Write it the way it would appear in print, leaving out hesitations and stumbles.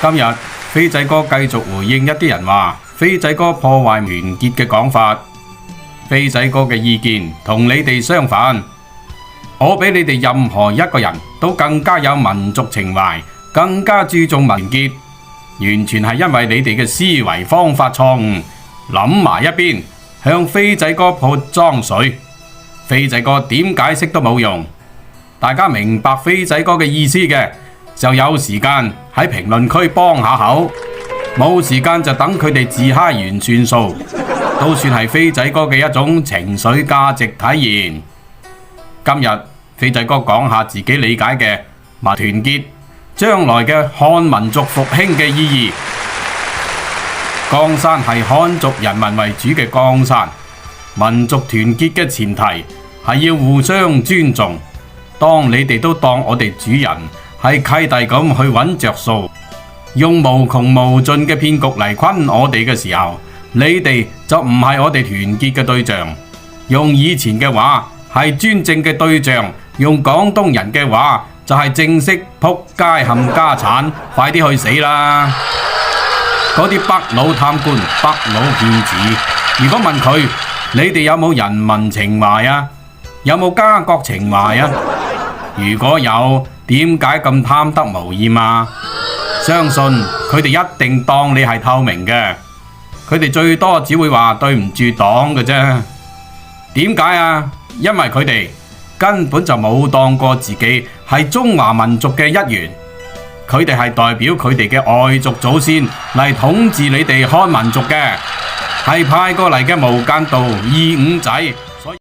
今日飛仔哥繼續回應一啲人話飛仔哥破壞團結嘅講法。飛仔哥嘅意見同你哋相反，我比你哋任何一個人都更加有民族情懷，更加注重團結，完全係因為你哋嘅思維方法錯誤，諗埋一邊，向飛仔哥潑髒水。飛仔哥點解釋都冇用，大家明白飛仔哥嘅意思嘅，就有時間喺評論區幫下口，冇時間就等佢哋自嗨完算數，都算係飛仔哥嘅一種情緒價值體現。今日飛仔哥講下自己理解嘅團結，將來嘅漢民族復興嘅意義。江山係漢族人民為主嘅江山，民族團結嘅前提係要互相尊重。當你哋都當我哋主人係契弟咁去揾着數，用無窮無盡嘅騙局嚟昆我哋嘅時候，你哋就唔係我哋團結嘅對象。用以前嘅話係專政嘅對象，用廣東人嘅話就係正式仆街冚家產，快啲去死啦！嗰啲北佬貪官、北佬騙子，如果問佢，你哋有冇人民情懷啊？有冇家國情懷啊？如果有，點解咁貪得無厭啊？相信佢哋一定當你係透明嘅，佢哋最多只會話對唔住黨嘅啫。點解啊？因為佢哋根本就冇當過自己係中華民族嘅一員，佢哋係代表佢哋嘅外族祖先嚟統治你哋漢民族嘅，係派過嚟嘅無間道二五仔。